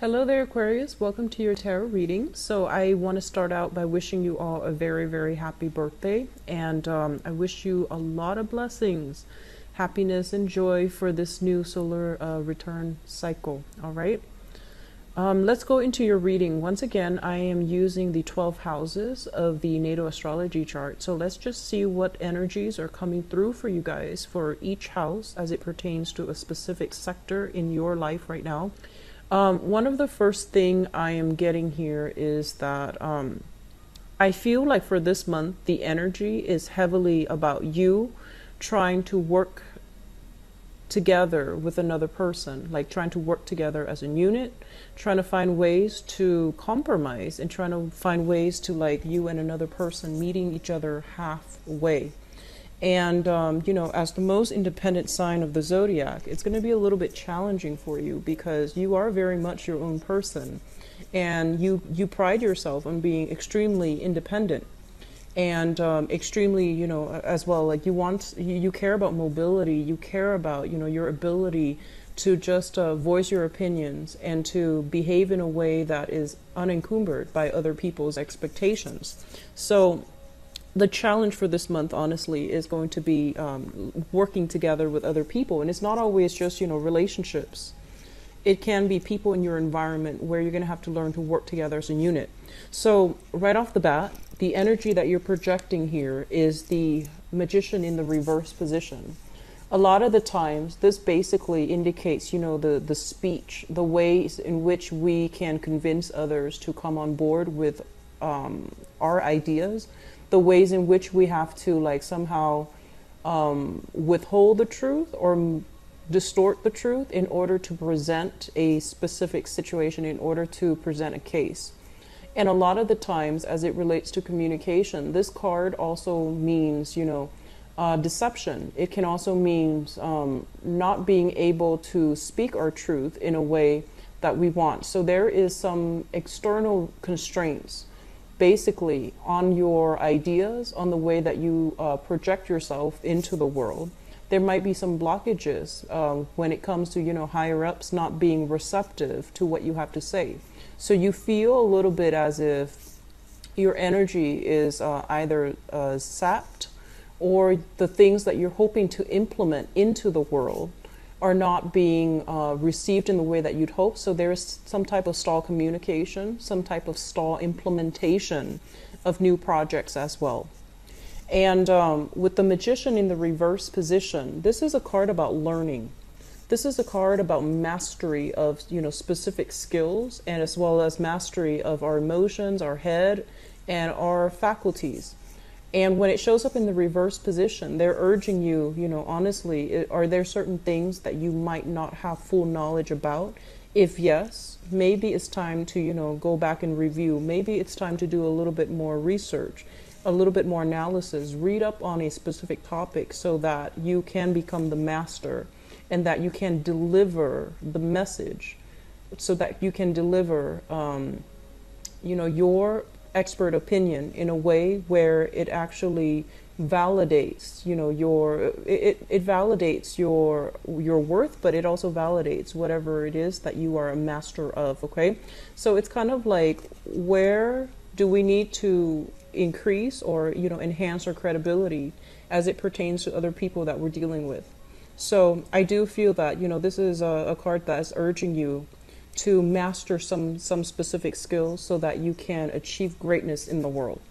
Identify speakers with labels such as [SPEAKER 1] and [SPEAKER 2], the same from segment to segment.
[SPEAKER 1] Hello there, Aquarius. Welcome to your tarot reading. So I want to start out by wishing you all a very, very happy birthday. And I wish you a lot of blessings, happiness, and joy for this new solar return cycle. All right. Let's go into your reading. Once again, I am using the 12 houses of the natal astrology chart. So let's just see what energies are coming through for you guys for each house as it pertains to a specific sector in your life right now. One of the first thing I am getting here is that I feel like for this month, the energy is heavily about you trying to work together with another person, like trying to work together as a unit, trying to find ways to compromise and trying to find ways to like you and another person meeting each other halfway. And, as the most independent sign of the zodiac, it's going to be a little bit challenging for you because you are very much your own person and you pride yourself on being extremely independent and extremely, as well, like you care about mobility, you care about, your ability to just voice your opinions and to behave in a way that is unencumbered by other people's expectations. So the challenge for this month, honestly, is going to be working together with other people. And it's not always just, relationships. It can be people in your environment where you're going to have to learn to work together as a unit. So right off the bat, the energy that you're projecting here is the Magician in the reverse position. A lot of the times, this basically indicates, the speech, the ways in which we can convince others to come on board with our ideas, the ways in which we have to like somehow withhold the truth or distort the truth in order to present a specific situation, in order to present a case. And a lot of the times, as it relates to communication, this card also means, deception. It can also mean not being able to speak our truth in a way that we want. So there is some external constraints basically on your ideas, on the way that you project yourself into the world. There might be some blockages when it comes to, higher ups not being receptive to what you have to say. So you feel a little bit as if your energy is either sapped, or the things that you're hoping to implement into the world are not being received in the way that you'd hope. So there's some type of stall communication, some type of stall implementation of new projects as well. And with the Magician in the reverse position, this is a card about learning. This is a card about mastery of, specific skills, and as well as mastery of our emotions, our head, and our faculties. And when it shows up in the reverse position, they're urging you, honestly, are there certain things that you might not have full knowledge about? If yes, maybe it's time to, go back and review. Maybe it's time to do a little bit more research, a little bit more analysis, read up on a specific topic so that you can become the master and that you can deliver the message, so that you can deliver, your expert opinion in a way where it actually validates, it validates your worth, but it also validates whatever it is that you are a master of. Okay, so it's kind of like, where do we need to increase or enhance our credibility as it pertains to other people that we're dealing with? So I do feel that this is a card that is urging you to master some specific skills so that you can achieve greatness in the world.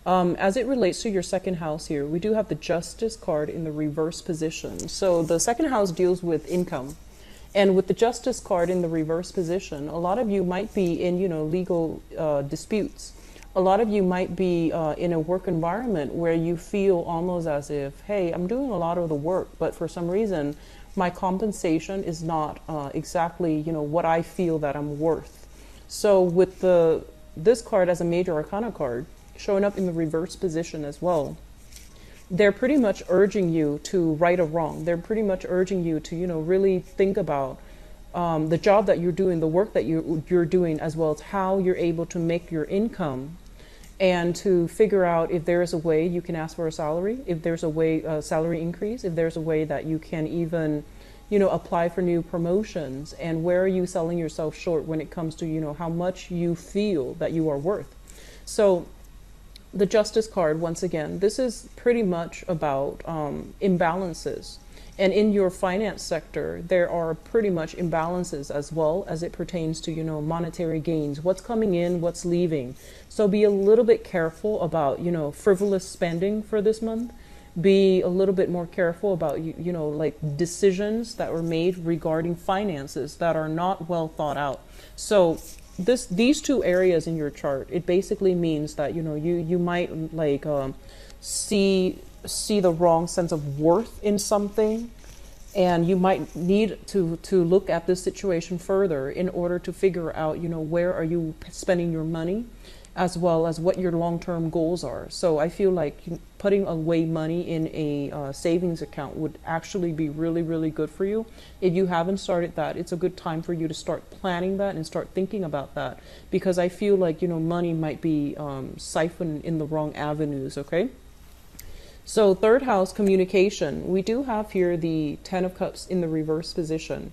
[SPEAKER 1] As it relates to your second house here, we do have the Justice card in the reverse position. So the second house deals with income. And with the Justice card in the reverse position, a lot of you might be in, legal disputes. A lot of you might be in a work environment where you feel almost as if, hey, I'm doing a lot of the work, but for some reason, my compensation is not exactly, what I feel that I'm worth. So with this card as a major arcana card showing up in the reverse position as well, they're pretty much urging you to right a wrong. They're pretty much urging you to, really think about the job that you're doing, the work that you're doing, as well as how you're able to make your income, and to figure out if there is a way you can ask for a salary, if there's a way, salary increase, if there's a way that you can even, apply for new promotions, and where are you selling yourself short when it comes to, how much you feel that you are worth. So the Justice card, once again, this is pretty much about imbalances. And in your finance sector, there are pretty much imbalances as well as it pertains to, monetary gains, what's coming in, what's leaving. So be a little bit careful about, frivolous spending for this month. Be a little bit more careful about, like decisions that were made regarding finances that are not well thought out. So these two areas in your chart, it basically means that, you might like see the wrong sense of worth in something, and you might need to look at this situation further in order to figure out, where are you spending your money, as well as what your long-term goals are. So I feel like putting away money in a savings account would actually be really, really good for you. If you haven't started that, it's a good time for you to start planning that and start thinking about that, because I feel like, money might be siphoned in the wrong avenues, okay? So third house, communication. We do have here the Ten of Cups in the reverse position.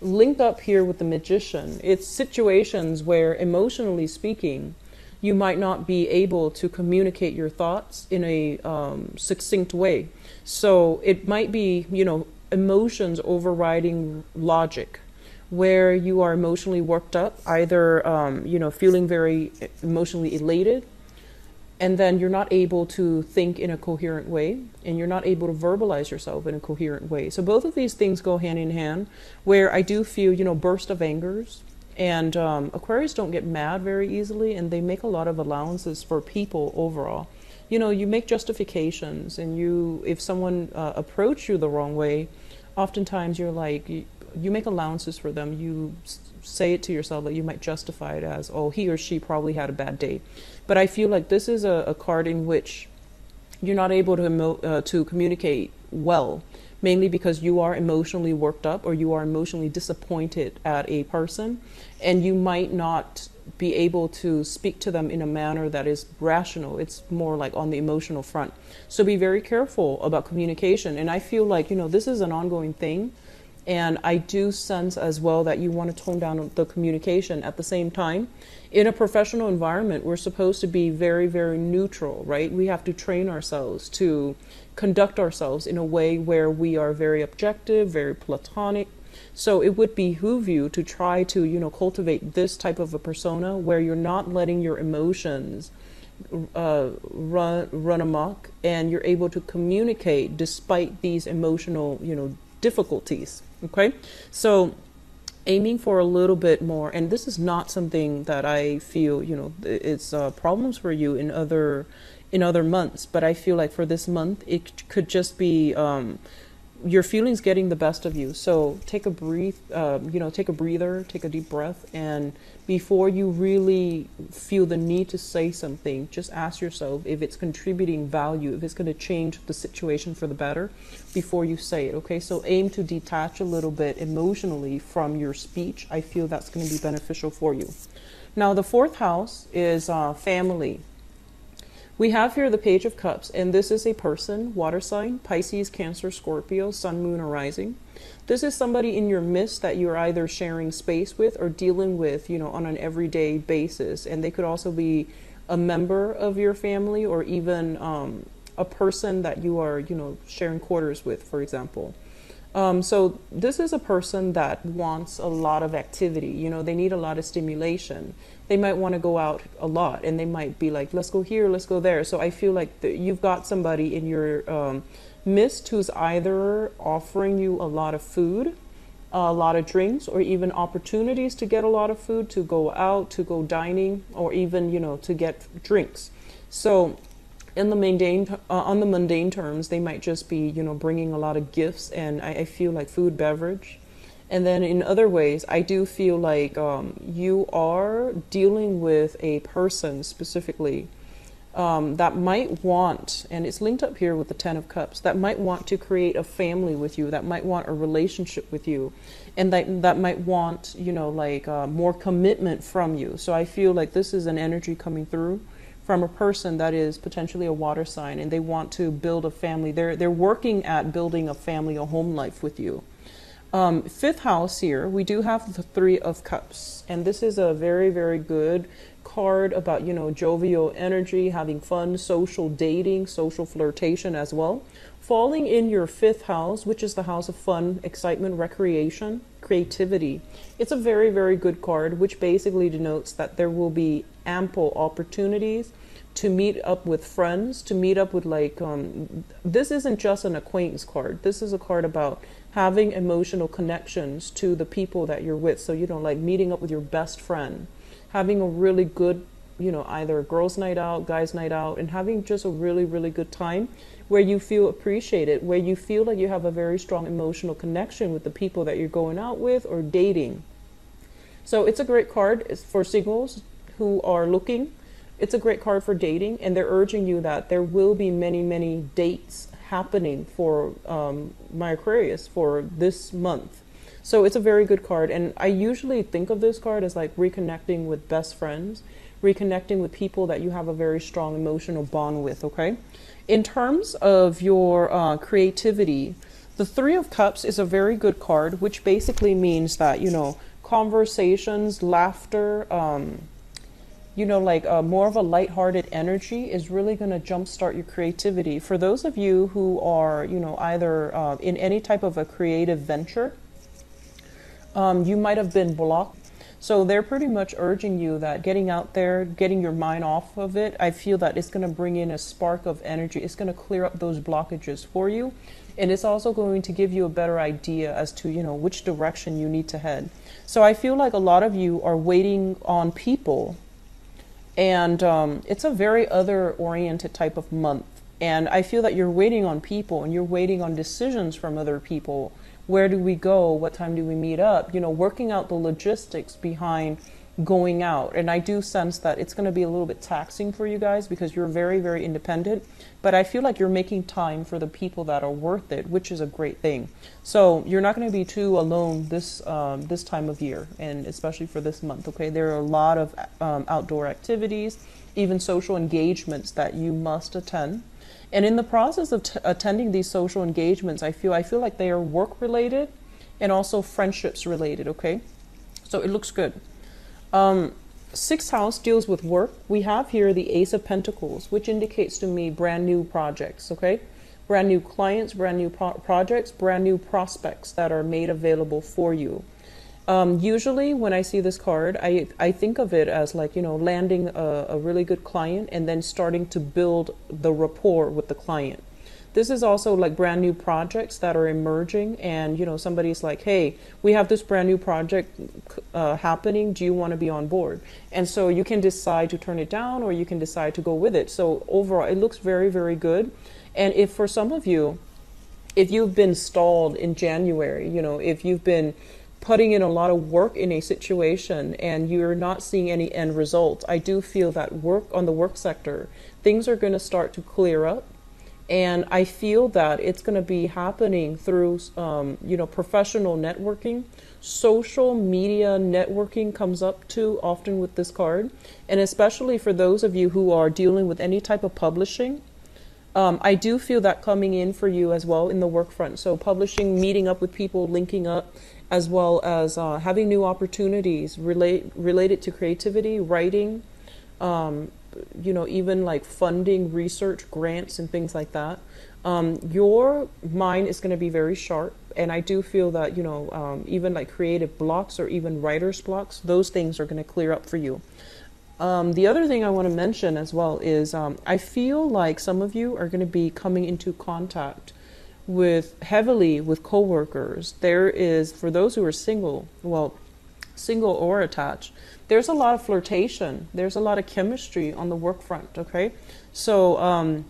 [SPEAKER 1] Linked up here with the Magician, it's situations where, emotionally speaking, you might not be able to communicate your thoughts in a succinct way. So it might be, emotions overriding logic, where you are emotionally worked up, either, feeling very emotionally elated, and then you're not able to think in a coherent way, and you're not able to verbalize yourself in a coherent way. So both of these things go hand in hand, where I do feel, burst of angers. And Aquarius don't get mad very easily, and they make a lot of allowances for people overall. You make justifications, and if someone approach you the wrong way, oftentimes you're like, you make allowances for them. You say it to yourself that you might justify it as, oh, he or she probably had a bad day. But I feel like this is a card in which you're not able to communicate well, mainly because you are emotionally worked up, or you are emotionally disappointed at a person, and you might not be able to speak to them in a manner that is rational. It's more like on the emotional front. So be very careful about communication. And I feel like, this is an ongoing thing. And I do sense as well that you want to tone down the communication. At the same time, in a professional environment, we're supposed to be very, very neutral, right? We have to train ourselves to conduct ourselves in a way where we are very objective, very platonic. So it would behoove you to try to, cultivate this type of a persona where you're not letting your emotions run amok, and you're able to communicate despite these emotional, difficulties. Okay, so aiming for a little bit more, and this is not something that I feel, it's problems for you in other months, but I feel like for this month it could just be your feelings getting the best of you. So take a take a breather, take a deep breath, and before you really feel the need to say something, just ask yourself if it's contributing value, if it's going to change the situation for the better before you say it. Okay, so aim to detach a little bit emotionally from your speech. I feel that's going to be beneficial for you. Now the fourth house is family. We have here the Page of Cups, and this is a person, water sign, Pisces, Cancer, Scorpio, Sun, Moon, or Rising. This is somebody in your midst that you're either sharing space with or dealing with, on an everyday basis. And they could also be a member of your family, or even a person that you are, sharing quarters with, for example. So this is a person that wants a lot of activity. They need a lot of stimulation. They might want to go out a lot, and they might be like, let's go here, let's go there. So I feel like you've got somebody in your midst who's either offering you a lot of food, a lot of drinks, or even opportunities to get a lot of food, to go out, to go dining, or even, to get drinks. So in the on the mundane terms, they might just be, bringing a lot of gifts, and I feel like food, beverage. And then in other ways, I do feel like you are dealing with a person specifically that might want, and it's linked up here with the Ten of Cups, that might want to create a family with you, that might want a relationship with you, and that might want, more commitment from you. So I feel like this is an energy coming through from a person that is potentially a water sign, and they want to build a family. They're working at building a family, a home life with you. Fifth house here, we do have the Three of Cups, and this is a very, very good card about, you know, jovial energy, having fun, social dating, social flirtation as well. Falling in your fifth house, which is the house of fun, excitement, recreation, creativity. It's a very, very good card, which basically denotes that there will be ample opportunities to meet up with friends, to meet up with like, this isn't just an acquaintance card. This is a card about having emotional connections to the people that you're with. So, you know, like meeting up with your best friend, having a really good, you know, either girls' night out, guys' night out, and having just a really, really good time where you feel appreciated, where you feel like you have a very strong emotional connection with the people that you're going out with or dating. So it's a great card. It's for singles who are looking. It's a great card for dating, and they're urging you that there will be many, many dates happening for my Aquarius for this month. So it's a very good card, and I usually think of this card as like reconnecting with best friends, reconnecting with people that you have a very strong emotional bond with, okay? In terms of your creativity, the Three of Cups is a very good card, which basically means that, you know, conversations, laughter, you know, like more of a lighthearted energy is really going to jumpstart your creativity. For those of you who are, you know, either in any type of a creative venture, you might have been blocked. So they're pretty much urging you that getting out there, getting your mind off of it, I feel that it's going to bring in a spark of energy. It's going to clear up those blockages for you. And it's also going to give you a better idea as to, you know, which direction you need to head. So I feel like a lot of you are waiting on people. And it's a very other-oriented type of month. And I feel that you're waiting on people and you're waiting on decisions from other people. Where do we go? What time do we meet up? You know, working out the logistics behind going out. And I do sense that it's going to be a little bit taxing for you guys because you're very, very independent. But I feel like you're making time for the people that are worth it, which is a great thing. So you're not going to be too alone this time of year, and especially for this month, okay? There are a lot of outdoor activities, even social engagements that you must attend. And in the process of attending these social engagements, I feel like they are work related and also friendships related, okay? So it looks good. Sixth house deals with work. We have here the Ace of Pentacles, which indicates to me brand new projects, okay? Brand new clients, brand new projects, brand new prospects that are made available for you. Usually when I see this card, I think of it as like, you know, landing a really good client and then starting to build the rapport with the client. This is also like brand new projects that are emerging, and, you know, somebody's like, hey, we have this brand new project happening. Do you want to be on board? And so you can decide to turn it down or you can decide to go with it. So overall, it looks very, very good. And if for some of you, if you've been stalled in January, you know, if you've been putting in a lot of work in a situation and you're not seeing any end result, I do feel that on the work sector, things are going to start to clear up. And I feel that it's going to be happening through, you know, professional networking. Social media networking comes up too often with this card. And especially for those of you who are dealing with any type of publishing, I do feel that coming in for you as well in the work front. So publishing, meeting up with people, linking up, as well as having new opportunities related to creativity, writing, you know, even like funding, research, grants, and things like that. Your mind is going to be very sharp. And I do feel that, you know, even like creative blocks or even writer's blocks, those things are going to clear up for you. The other thing I want to mention as well is I feel like some of you are going to be coming into contact heavily with coworkers. There is, for those who are single, well, single or attached, there's a lot of flirtation. There's a lot of chemistry on the work front, okay? So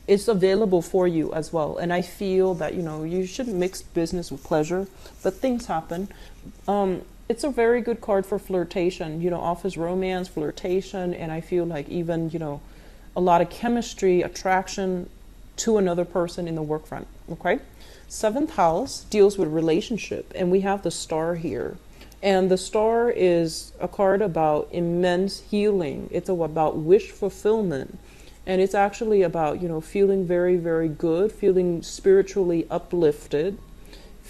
[SPEAKER 1] it's available for you as well. And I feel that, you know, you shouldn't mix business with pleasure, but things happen. It's a very good card for flirtation, you know, offers romance, flirtation, and I feel like even, you know, a lot of chemistry, attraction to another person in the work front, okay? Seventh house deals with relationship, and we have the Star here. And the Star is a card about immense healing. It's about wish fulfillment. And it's actually about, you know, feeling very, very good, feeling spiritually uplifted,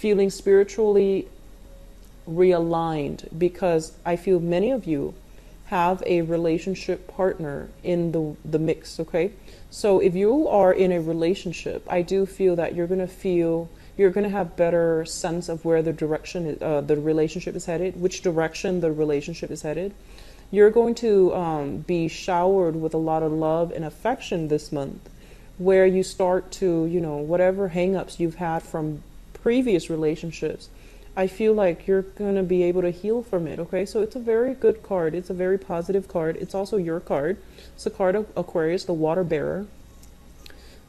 [SPEAKER 1] feeling spiritually realigned, because I feel many of you have a relationship partner in the mix, okay? So if you are in a relationship, I do feel that you're going to have better sense of where the direction the relationship is headed, which direction the relationship is headed. You're going to be showered with a lot of love and affection this month, where you start to, whatever hangups you've had from previous relationships, I feel like you're going to be able to heal from it, okay? So it's a very good card. It's a very positive card. It's also your card. It's a card of Aquarius, the water bearer.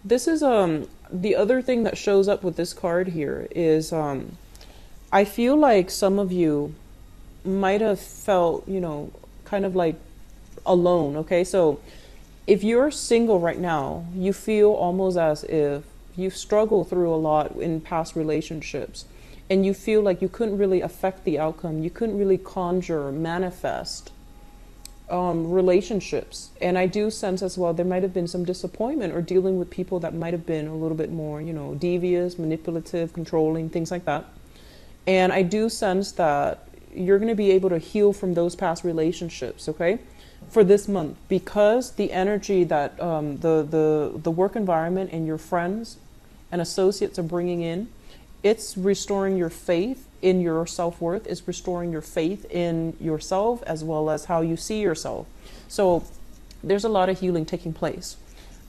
[SPEAKER 1] This is the other thing that shows up with this card here is I feel like some of you might have felt, kind of like alone, okay? So if you're single right now, you feel almost as if you've struggled through a lot in past relationships, and you feel like you couldn't really affect the outcome. You couldn't really conjure, manifest relationships. And I do sense as well, there might have been some disappointment or dealing with people that might have been a little bit more, devious, manipulative, controlling, things like that. And I do sense that you're going to be able to heal from those past relationships, okay, for this month, because the energy that the work environment and your friends and associates are bringing in, it's restoring your faith in your self-worth. It's restoring your faith in yourself as well as how you see yourself. So there's a lot of healing taking place.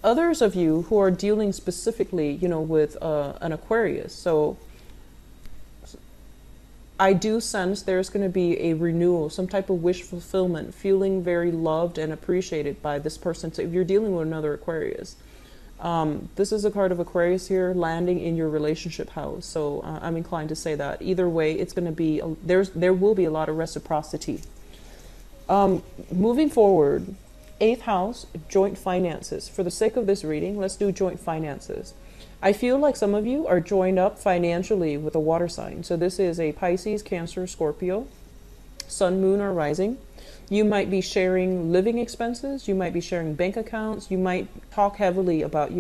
[SPEAKER 1] Others of you who are dealing specifically, with an Aquarius. So I do sense there's going to be a renewal, some type of wish fulfillment, feeling very loved and appreciated by this person. So if you're dealing with another Aquarius, this is a card of Aquarius here landing in your relationship house. So I'm inclined to say that either way, it's going to be, there will be a lot of reciprocity. Moving forward, 8th house, joint finances. For the sake of this reading, let's do joint finances. I feel like some of you are joined up financially with a water sign. So this is a Pisces, Cancer, Scorpio, Sun, Moon, or Rising. You might be sharing living expenses. You might be sharing bank accounts. You might talk heavily about,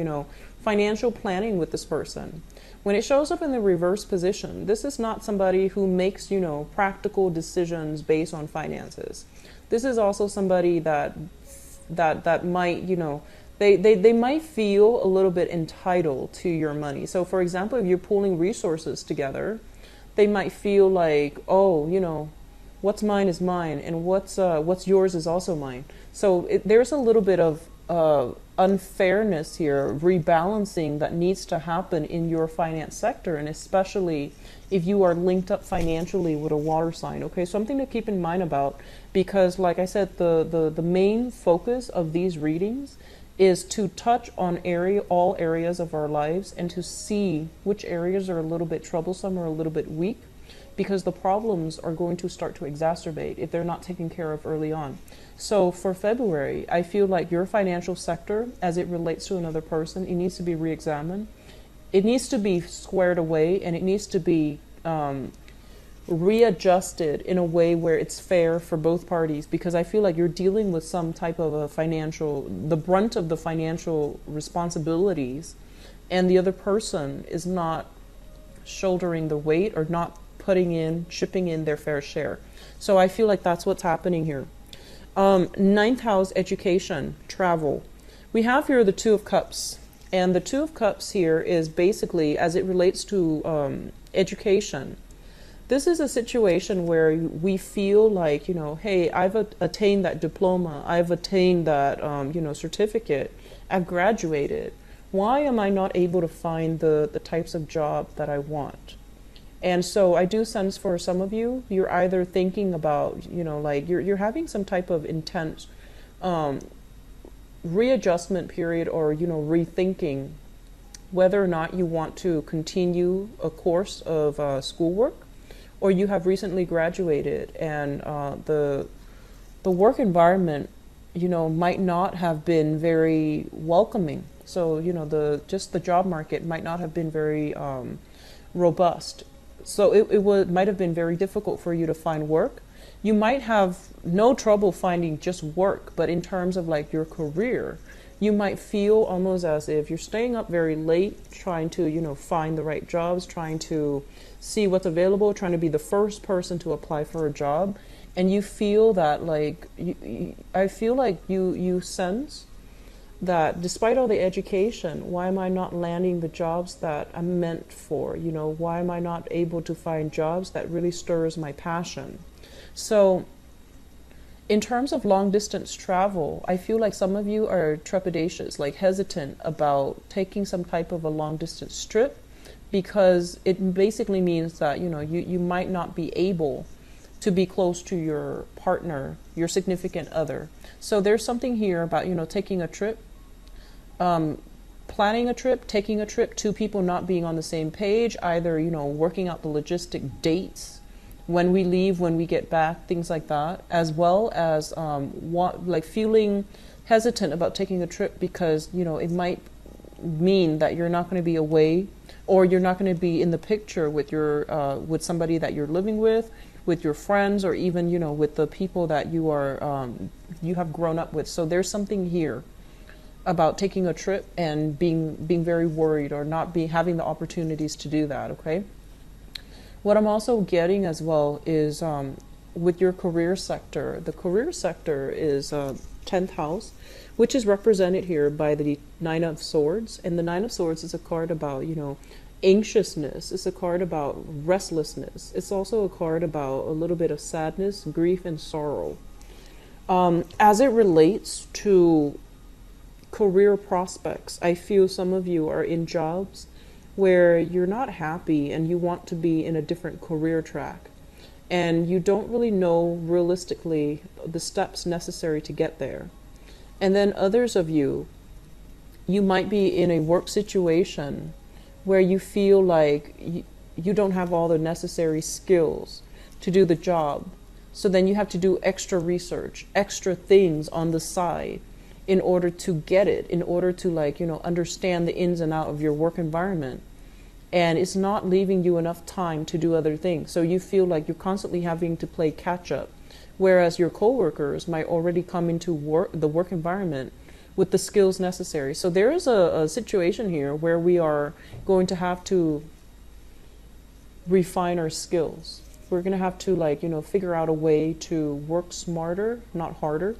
[SPEAKER 1] financial planning with this person. When it shows up in the reverse position, this is not somebody who makes, practical decisions based on finances. This is also somebody that might, they might feel a little bit entitled to your money. So for example, if you're pooling resources together, they might feel like, oh, what's mine is mine, and what's yours is also mine. So there's a little bit of unfairness here, rebalancing that needs to happen in your finance sector, and especially if you are linked up financially with a water sign. Okay, something to keep in mind about, because like I said, the main focus of these readings is to touch on all areas of our lives and to see which areas are a little bit troublesome or a little bit weak, because the problems are going to start to exacerbate if they're not taken care of early on. So for February, I feel like your financial sector, as it relates to another person, it needs to be re-examined. It needs to be squared away, and it needs to be readjusted in a way where it's fair for both parties, because I feel like you're dealing with some type of the brunt of the financial responsibilities, and the other person is not shouldering the weight or not chipping in their fair share. So I feel like that's what's happening here. 9th house, education, travel. We have here the 2 of Cups, and the 2 of Cups here is basically, as it relates to education, this is a situation where we feel like, hey, I've attained that diploma, I've attained that, certificate, I've graduated. Why am I not able to find the types of job that I want? And so I do sense for some of you, you're either thinking about, like you're having some type of intense readjustment period, or, rethinking whether or not you want to continue a course of schoolwork, or you have recently graduated and the work environment, might not have been very welcoming. So, the job market might not have been very robust. So it might have been very difficult for you to find work. You might have no trouble finding just work, but in terms of like your career, You might feel almost as if you're staying up very late, trying to, find the right jobs, trying to see what's available, trying to be the first person to apply for a job. And you feel that, like, I feel like you sense that despite all the education, why am I not landing the jobs that I'm meant for? Why am I not able to find jobs that really stirs my passion? So in terms of long distance travel, I feel like some of you are trepidatious, like hesitant about taking some type of a long distance trip, because it basically means that, you might not be able to be close to your partner, your significant other. So there's something here about, taking a trip, planning a trip, taking a trip, two people not being on the same page, either, working out the logistic dates, when we leave, when we get back, things like that, as well as feeling hesitant about taking a trip because, it might mean that you're not going to be away, or you're not going to be in the picture with your with somebody that you're living with your friends, or even, with the people that you are you have grown up with. So there's something here about taking a trip and being very worried, or not having the opportunities to do that, okay? What I'm also getting as well is with your career sector. The career sector is 10th house, which is represented here by the 9 of Swords. And the 9 of Swords is a card about, anxiousness. It's a card about restlessness. It's also a card about a little bit of sadness, grief, and sorrow. As it relates to career prospects, I feel some of you are in jobs where you're not happy and you want to be in a different career track, and you don't really know realistically the steps necessary to get there. And then others of you might be in a work situation where you feel like you don't have all the necessary skills to do the job. So then you have to do extra research, extra things on the side in order to get it, in order to understand the ins and out of your work environment. And it's not leaving you enough time to do other things. So you feel like you're constantly having to play catch up, whereas your coworkers might already come into the work environment with the skills necessary. So there is a situation here where we are going to have to refine our skills. We're going to have to figure out a way to work smarter, not harder.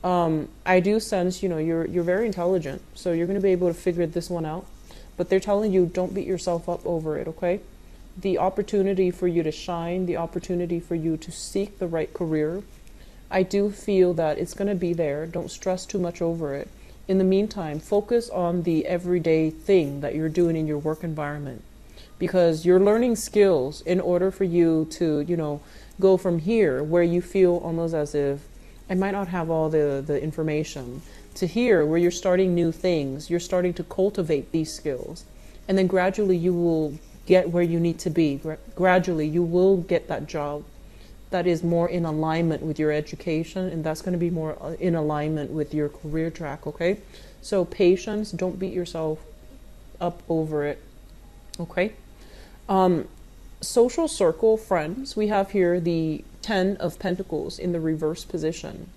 [SPEAKER 1] I do sense, you're very intelligent, so you're going to be able to figure this one out. But they're telling you, don't beat yourself up over it, okay? The opportunity for you to shine, the opportunity for you to seek the right career, I do feel that it's going to be there. Don't stress too much over it. In the meantime, focus on the everyday thing that you're doing in your work environment, because you're learning skills in order for you to, go from here where you feel almost as if I might not have all the information, to here where you're starting new things, you're starting to cultivate these skills, and then gradually you will get where you need to be. Gradually you will get that job that is more in alignment with your education, and that's going to be more in alignment with your career track, okay? So patience, don't beat yourself up over it, okay? Social circle, friends, we have here the 10 of Pentacles in the reverse position.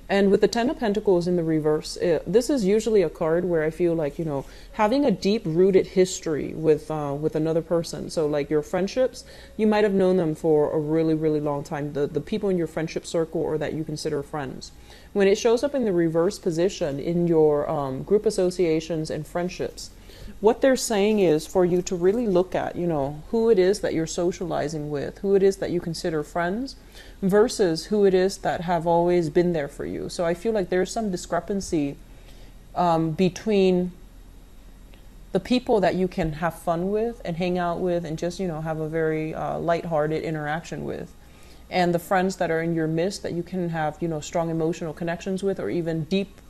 [SPEAKER 1] And with the 10 of Pentacles in the reverse, this is usually a card where I feel like, having a deep-rooted history with another person. So like your friendships, you might have known them for a really, really long time, the people in your friendship circle or that you consider friends. When it shows up in the reverse position in your group associations and friendships, what they're saying is for you to really look at, who it is that you're socializing with, who it is that you consider friends, versus who it is that have always been there for you. So I feel like there's some discrepancy between the people that you can have fun with and hang out with and just, have a very lighthearted interaction with, and the friends that are in your midst that you can have, strong emotional connections with, or even deep,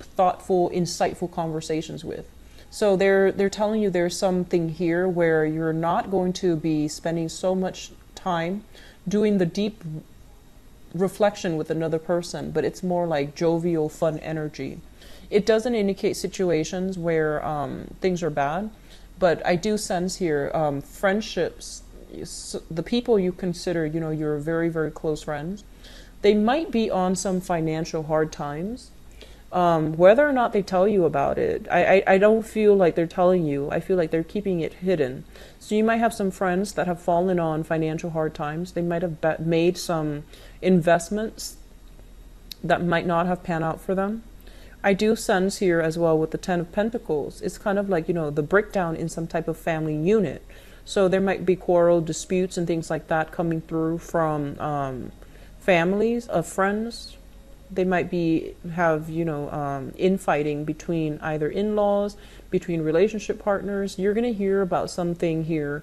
[SPEAKER 1] thoughtful, insightful conversations with. So they're telling you there's something here where you're not going to be spending so much time doing the deep reflection with another person, but it's more like jovial, fun energy. It doesn't indicate situations where things are bad, but I do sense here friendships, the people you consider, your very, very close friends, they might be on some financial hard times. Whether or not they tell you about it, I don't feel like they're telling you. I feel like they're keeping it hidden. So you might have some friends that have fallen on financial hard times. They might have made some investments that might not have panned out for them. I do sense here as well with the Ten of Pentacles. It's kind of like, the breakdown in some type of family unit. So there might be quarrel, disputes, and things like that coming through from families of friends. They might have infighting between either in-laws, between relationship partners. You're going to hear about something here,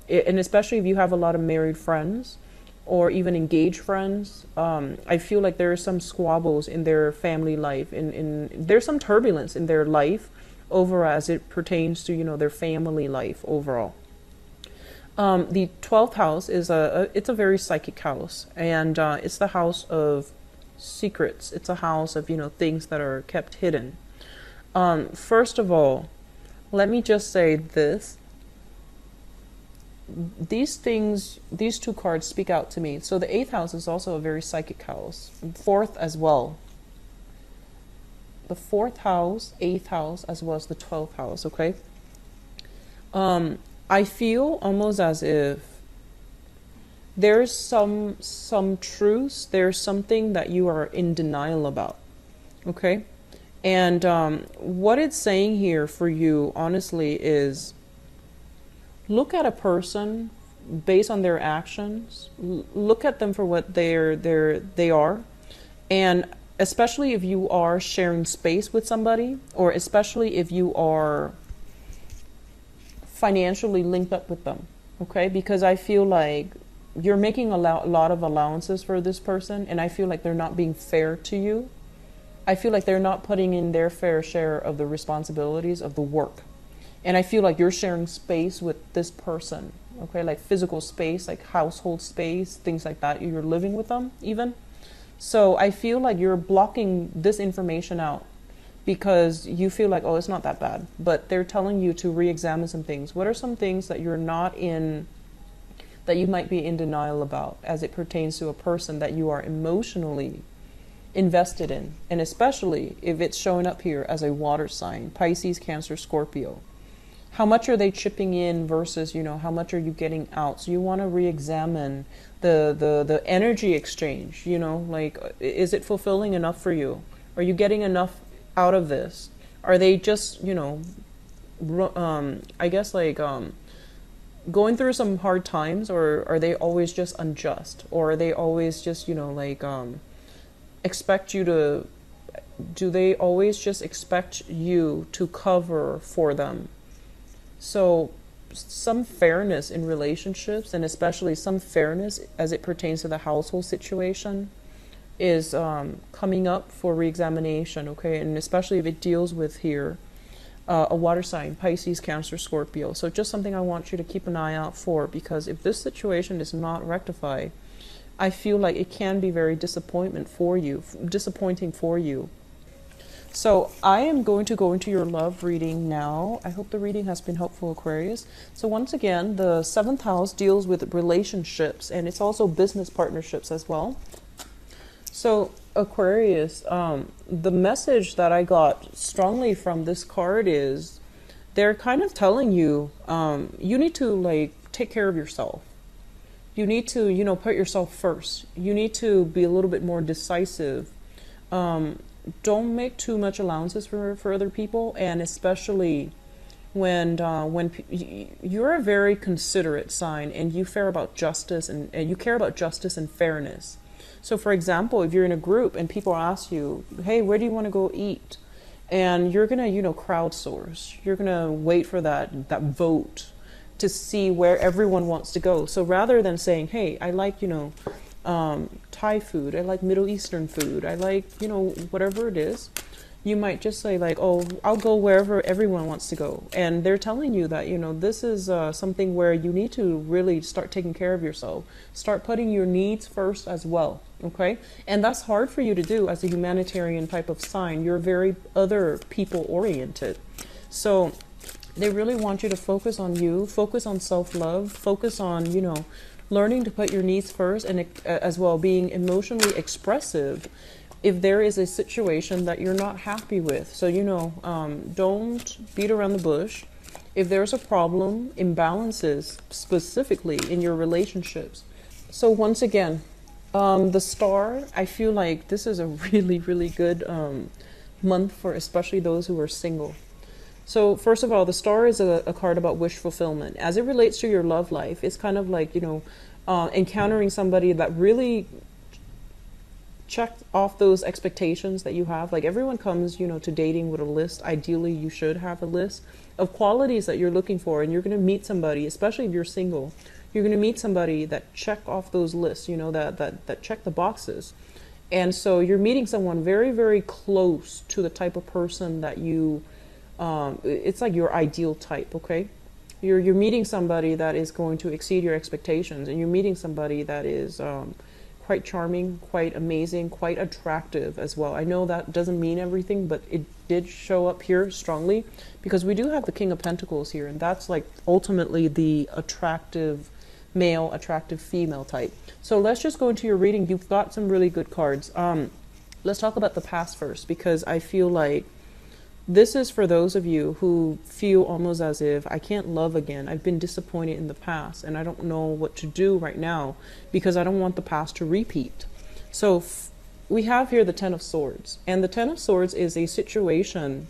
[SPEAKER 1] and especially if you have a lot of married friends or even engaged friends. I feel like there are some squabbles in their family life, there's some turbulence in their life over as it pertains to their family life overall. The 12th house is it's a very psychic house, and it's the house of secrets. It's a house of things that are kept hidden. First of all, let me just say this. These two cards speak out to me. So the 8th house is also a very psychic house. 4th as well. The 4th house, 8th house, as well as the 12th house, okay? I feel almost as if there's some truths, there's something that you are in denial about, okay? And what it's saying here for you, honestly, is look at a person based on their actions. Look at them for what they are. And especially if you are sharing space with somebody, or especially if you are financially linked up with them, okay? Because I feel like you're making a lot of allowances for this person, and I feel like they're not being fair to you. I feel like they're not putting in their fair share of the responsibilities of the work. And I feel like you're sharing space with this person, okay? Like physical space, like household space, things like that. You're living with them even. So I feel like you're blocking this information out because you feel like, oh, it's not that bad. But they're telling you to re-examine some things. What are some things that you're not in, that you might be in denial about as it pertains to a person that you are emotionally invested in? And especially if it's showing up here as a water sign, Pisces, Cancer, Scorpio. How much are they chipping in versus, how much are you getting out? So you want to re-examine the energy exchange, like, is it fulfilling enough for you? Are you getting enough out of this? Are they just, I guess like going through some hard times, or are they always just unjust? Or are they always just, expect you to, do they always just expect you to cover for them? So some fairness in relationships, and especially some fairness as it pertains to the household situation, is coming up for re-examination, okay? And especially if it deals with here a water sign, Pisces, Cancer, Scorpio. So just something I want you to keep an eye out for, because if this situation is not rectified, I feel like it can be very disappointing for you. So I am going to go into your love reading now. I hope the reading has been helpful, Aquarius. So once again, the 7th house deals with relationships, and it's also business partnerships as well. So Aquarius, the message that I got strongly from this card is they're kind of telling you, you need to take care of yourself. You need to, put yourself first. You need to be a little bit more decisive. Don't make too much allowances for other people, and especially when you're a very considerate sign, and you care about justice and you care about justice and fairness. So, for example, if you're in a group and people ask you, "Hey, where do you want to go eat?" and you're gonna, crowdsource. You're gonna wait for that vote to see where everyone wants to go. So rather than saying, "Hey, I like, Thai food, I like Middle Eastern food, I like, whatever it is," you might just say like, "Oh, I'll go wherever everyone wants to go." And they're telling you that, this is something where you need to really start taking care of yourself. Start putting your needs first as well, okay? And that's hard for you to do as a humanitarian type of sign. You're very other people oriented. So they really want you to focus on you, focus on self-love, focus on, learning to put your needs first, and as well being emotionally expressive if there is a situation that you're not happy with. So, don't beat around the bush. If there's a problem, imbalances specifically in your relationships. So once again, the star, I feel like this is a really, really good month for especially those who are single. So first of all, the star is a card about wish fulfillment. As it relates to your love life, it's kind of like, encountering somebody that really checked off those expectations that you have. Like everyone comes, to dating with a list. Ideally, you should have a list of qualities that you're looking for, and you're going to meet somebody, especially if you're single. You're going to meet somebody that check off those lists, that check the boxes. And so you're meeting someone very, very close to the type of person that you, it's like your ideal type, okay? You're meeting somebody that is going to exceed your expectations, and you're meeting somebody that is quite charming, quite amazing, quite attractive as well. I know that doesn't mean everything, but it did show up here strongly because we do have the King of Pentacles here, and that's like ultimately the attractive male, attractive female type. So let's just go into your reading. You've got some really good cards. Let's talk about the past first, because I feel like this is for those of you who feel almost as if I can't love again. I've been disappointed in the past and I don't know what to do right now because I don't want the past to repeat. So we have here the Ten of Swords, and the Ten of Swords is a situation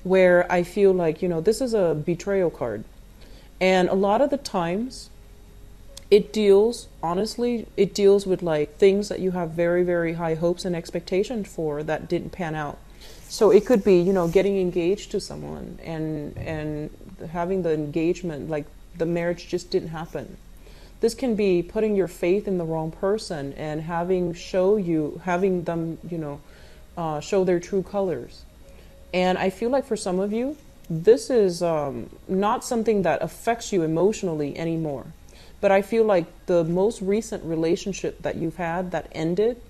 [SPEAKER 1] where I feel like, this is a betrayal card. And a lot of the times it deals with like things that you have very, very high hopes and expectations for that didn't pan out. So it could be, getting engaged to someone and having the engagement, like the marriage just didn't happen. This can be putting your faith in the wrong person and having them, show their true colors. And I feel like for some of you, this is not something that affects you emotionally anymore. But I feel like the most recent relationship that you've had that ended,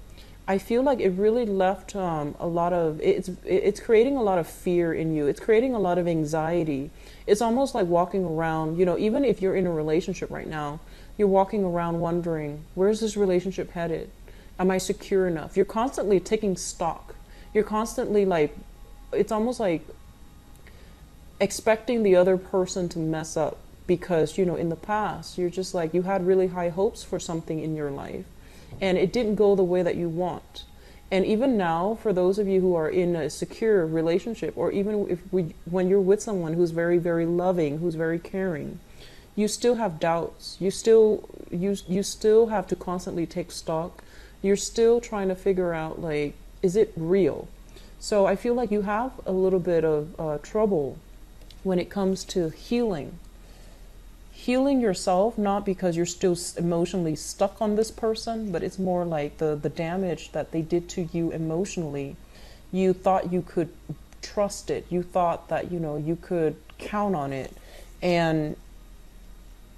[SPEAKER 1] I feel like it really left a lot of, it's creating a lot of fear in you. It's creating a lot of anxiety. It's almost like walking around, even if you're in a relationship right now, you're walking around wondering, where's this relationship headed? Am I secure enough? You're constantly taking stock. You're constantly like, it's almost like expecting the other person to mess up because, in the past, you're just like, you had really high hopes for something in your life. And it didn't go the way that you want. And even now, for those of you who are in a secure relationship, or even when you're with someone who's very, very loving, who's very caring, you still have doubts. You still have to constantly take stock. You're still trying to figure out, like, is it real? So I feel like you have a little bit of trouble when it comes to healing yourself, not because you're still emotionally stuck on this person, but it's more like the damage that they did to you emotionally. You thought you could trust it. You thought that, you could count on it. And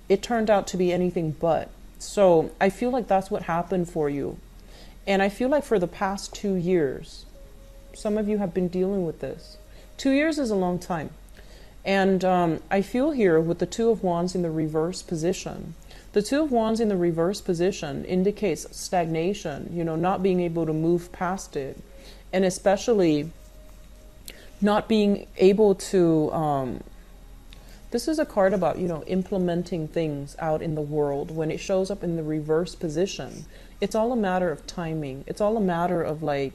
[SPEAKER 1] it turned out to be anything but. So I feel like that's what happened for you. And I feel like for the past 2 years, some of you have been dealing with this. 2 years is a long time. And I feel here with the Two of Wands in the reverse position. The Two of Wands in the reverse position indicates stagnation, not being able to move past it. And especially not being able to, this is a card about, implementing things out in the world. When it shows up in the reverse position, it's all a matter of timing. It's all a matter of like,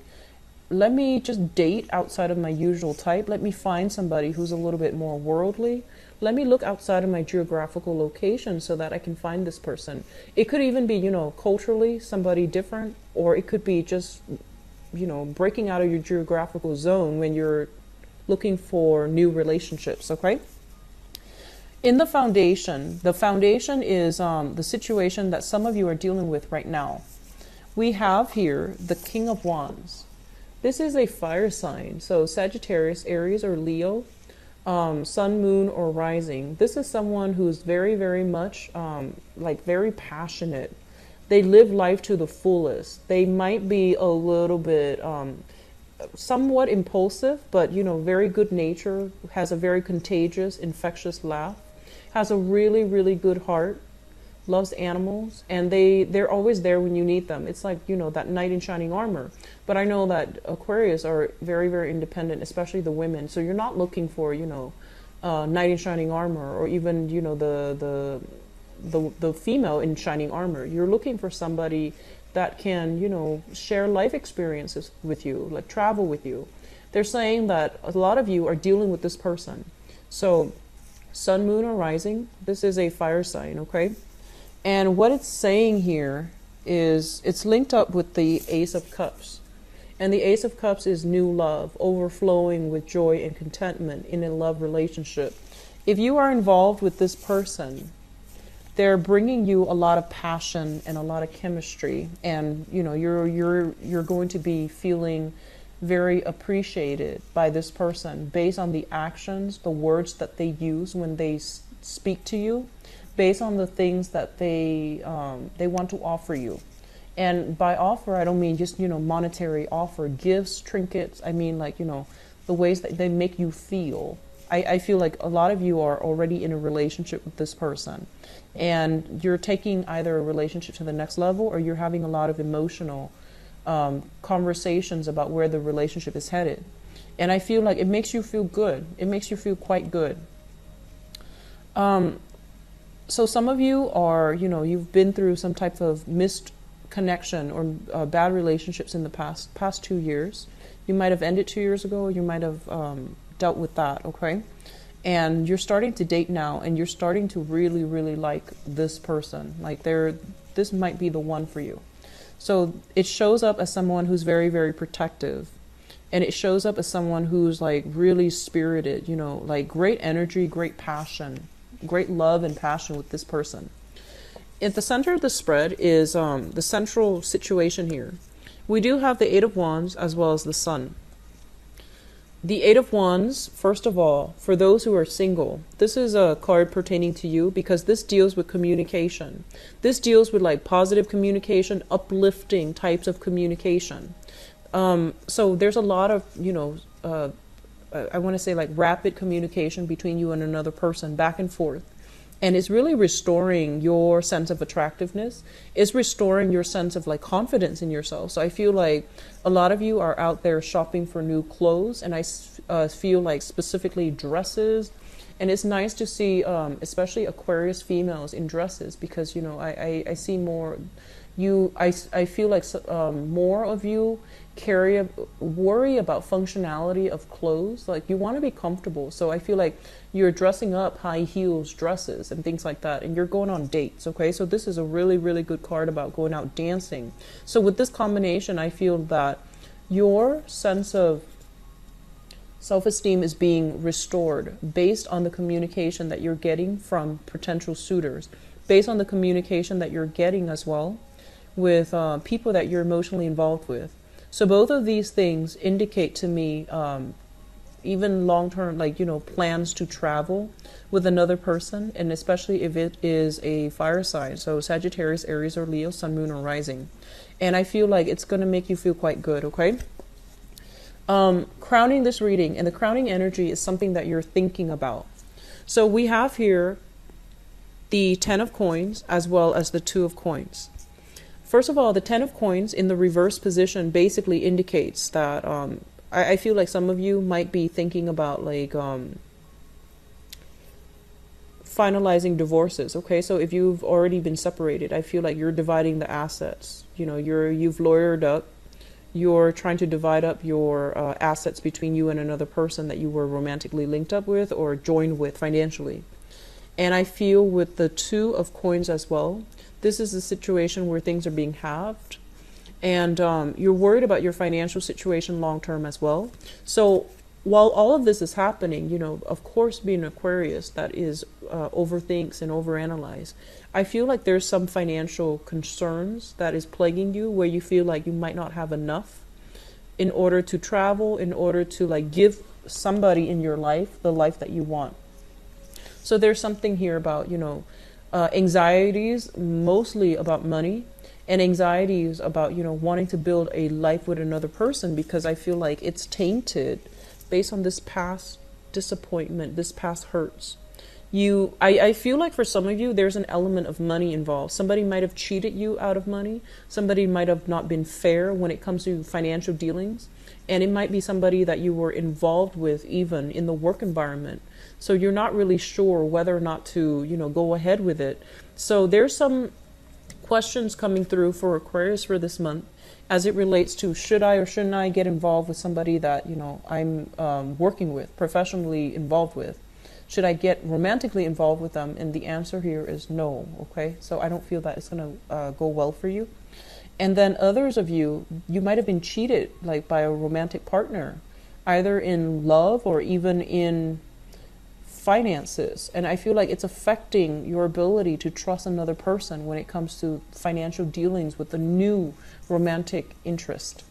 [SPEAKER 1] let me just date outside of my usual type. Let me find somebody who's a little bit more worldly. Let me look outside of my geographical location so that I can find this person. It could even be, culturally somebody different, or it could be just, breaking out of your geographical zone when you're looking for new relationships, okay? In the foundation is the situation that some of you are dealing with right now. We have here the King of Wands. This is a fire sign, so Sagittarius, Aries, or Leo, sun, moon, or rising. This is someone who's very, very much very passionate. They live life to the fullest. They might be a little bit somewhat impulsive, but very good nature, has a very contagious, infectious laugh, has a really, really good heart, loves animals, and they're always there when you need them. It's like, that knight in shining armor. But I know that Aquarius are very, very independent, especially the women. So you're not looking for, knight in shining armor, or even, the female in shining armor. You're looking for somebody that can, share life experiences with you, like travel with you. They're saying that a lot of you are dealing with this person. So sun, moon, or rising, this is a fire sign, okay? And what it's saying here is it's linked up with the Ace of Cups. And the Ace of Cups is new love, overflowing with joy and contentment in a love relationship. If you are involved with this person, they're bringing you a lot of passion and a lot of chemistry, and you're going to be feeling very appreciated by this person based on the actions, the words that they use when they speak to you, based on the things that they want to offer you. And by offer, I don't mean just monetary offer, gifts, trinkets. I mean the ways that they make you feel. I feel like a lot of you are already in a relationship with this person, and you're taking either a relationship to the next level, or you're having a lot of emotional conversations about where the relationship is headed. And I feel like it makes you feel good. It makes you feel quite good. So some of you are, you've been through some type of missed connection or bad relationships in the past 2 years. You might have ended 2 years ago. You might have dealt with that, okay? And you're starting to date now, and you're starting to really, really like this person. Like this might be the one for you. So it shows up as someone who's very, very protective. And it shows up as someone who's like really spirited, like great energy, great passion, great love and passion with this person. At the center of the spread is the central situation here. We do have the Eight of Wands as well as the Sun. The Eight of Wands, first of all, for those who are single, this is a card pertaining to you because this deals with communication. This deals with like positive communication, uplifting types of communication. So there's a lot of, I want to say like rapid communication between you and another person, back and forth. And it's really restoring your sense of attractiveness. It's restoring your sense of like confidence in yourself. So I feel like a lot of you are out there shopping for new clothes, and I feel like specifically dresses. And it's nice to see, especially Aquarius females in dresses, because I see more. I feel like more of you worry about functionality of clothes. Like you want to be comfortable. So I feel like you're dressing up high heels dresses and things like that, and you're going on dates. Okay, so this is a really, really good card about going out dancing. So with this combination, I feel that your sense of self-esteem is being restored based on the communication that you're getting from potential suitors, based on the communication that you're getting as well with people that you're emotionally involved with. So both of these things indicate to me even long-term, like, plans to travel with another person, and especially if it is a fire sign. So Sagittarius, Aries, or Leo, Sun, Moon, or Rising. And I feel like it's going to make you feel quite good, okay? Crowning this reading, and the crowning energy is something that you're thinking about. So we have here the 10 of coins as well as the 2 of coins. First of all, the 10 of coins in the reverse position basically indicates that I feel like some of you might be thinking about like finalizing divorces. Okay, so if you've already been separated, I feel like you're dividing the assets. You've lawyered up. You're trying to divide up your assets between you and another person that you were romantically linked up with or joined with financially. And I feel with the 2 of coins as well, this is a situation where things are being halved, and you're worried about your financial situation long term as well. So while all of this is happening, of course, being Aquarius that is overthinks and overanalyze, I feel like there's some financial concerns that is plaguing you, where you feel like you might not have enough in order to travel, in order to like give somebody in your life the life that you want. So there's something here about, anxieties, mostly about money, and anxieties about, wanting to build a life with another person, because I feel like it's tainted based on this past disappointment, this past hurts. I feel like for some of you, there's an element of money involved. Somebody might have cheated you out of money. Somebody might have not been fair when it comes to financial dealings. And it might be somebody that you were involved with even in the work environment. So you're not really sure whether or not to, go ahead with it. So there's some questions coming through for Aquarius for this month as it relates to should I or shouldn't I get involved with somebody that, I'm working with, professionally involved with. Should I get romantically involved with them? And the answer here is no, okay? So I don't feel that it's going to go well for you. And then others of you, you might have been cheated like by a romantic partner, either in love or even in finances. And I feel like it's affecting your ability to trust another person when it comes to financial dealings with a new romantic interest.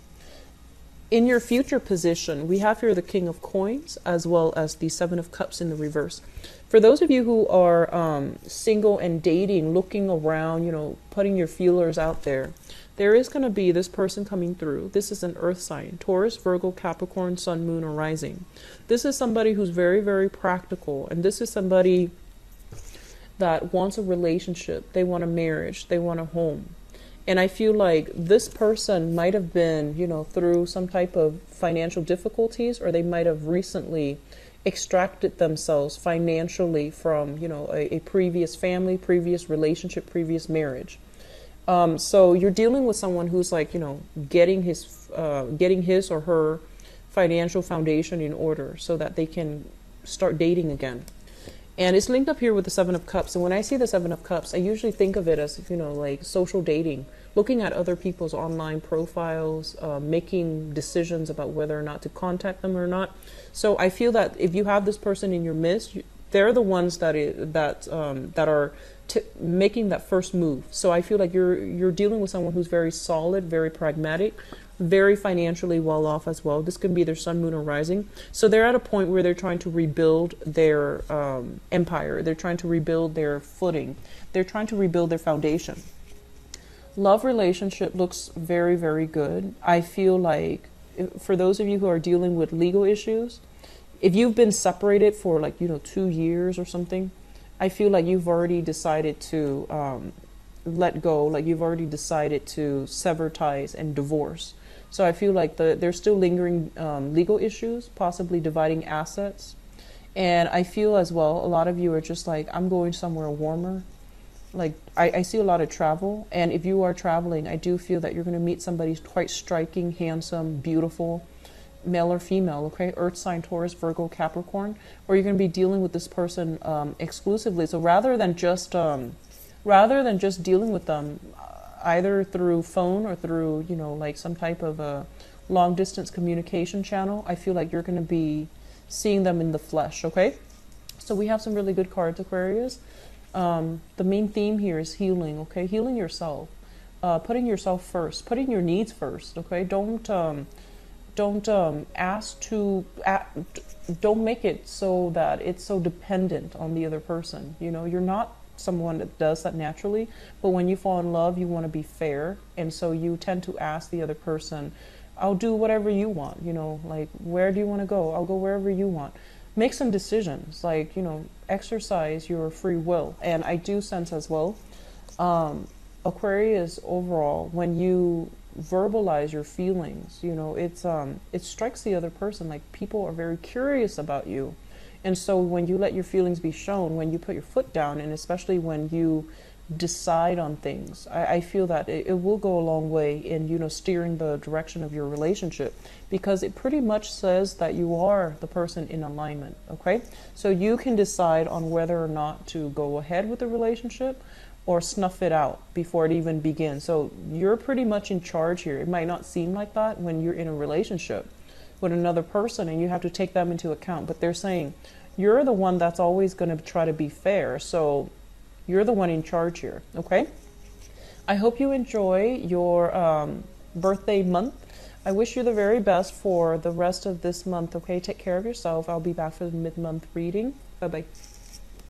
[SPEAKER 1] In your future position, we have here the King of Coins as well as the Seven of Cups in the reverse. For those of you who are single and dating, looking around, putting your feelers out there, there is going to be this person coming through. This is an earth sign, Taurus, Virgo, Capricorn, Sun, Moon, or Rising. This is somebody who's very, very practical. And this is somebody that wants a relationship. They want a marriage. They want a home. And I feel like this person might have been, through some type of financial difficulties, or they might have recently extracted themselves financially from, a previous family, previous relationship, previous marriage. So you're dealing with someone who's like, getting his or her financial foundation in order so that they can start dating again. And it's linked up here with the Seven of Cups. And when I see the Seven of Cups, I usually think of it as, like social dating, looking at other people's online profiles, making decisions about whether or not to contact them or not. So I feel that if you have this person in your midst, they're the ones that are making that first move. So I feel like you're dealing with someone who's very solid, very pragmatic, very financially well off as well. This could be their sun, moon, or rising. So they're at a point where they're trying to rebuild their empire. They're trying to rebuild their footing. They're trying to rebuild their foundation. Love relationship looks very, very good. I feel like for those of you who are dealing with legal issues, if you've been separated for 2 years or something, I feel like you've already decided to let go. Like you've already decided to sever ties and divorce. So I feel like there's still lingering legal issues, possibly dividing assets. And I feel as well, a lot of you are just like, I'm going somewhere warmer. Like I see a lot of travel. And if you are traveling, I do feel that you're going to meet somebody quite striking, handsome, beautiful, male or female, okay? Earth sign, Taurus, Virgo, Capricorn. Or you're going to be dealing with this person exclusively. So rather than just dealing with them either through phone or through, like some type of a long distance communication channel, I feel like you're going to be seeing them in the flesh, okay? So we have some really good cards, Aquarius. The main theme here is healing, okay? Healing yourself, putting yourself first, putting your needs first, okay? Don't make it so that it's so dependent on the other person. You're not someone that does that naturally, but when you fall in love, you want to be fair, and so you tend to ask the other person, I'll do whatever you want, like, where do you want to go? I'll go wherever you want. Make some decisions, like, exercise your free will. And I do sense as well, Aquarius, overall, when you verbalize your feelings, it strikes the other person like people are very curious about you. And so when you let your feelings be shown, when you put your foot down, and especially when you decide on things, I feel that it will go a long way in, steering the direction of your relationship, because it pretty much says that you are the person in alignment, okay? So you can decide on whether or not to go ahead with the relationship or snuff it out before it even begins. So you're pretty much in charge here. It might not seem like that when you're in a relationship with another person and you have to take them into account, but they're saying you're the one that's always going to try to be fair, so you're the one in charge here, okay? I hope you enjoy your birthday month. I wish you the very best for the rest of this month, okay? Take care of yourself. I'll be back for the mid-month reading. Bye-bye.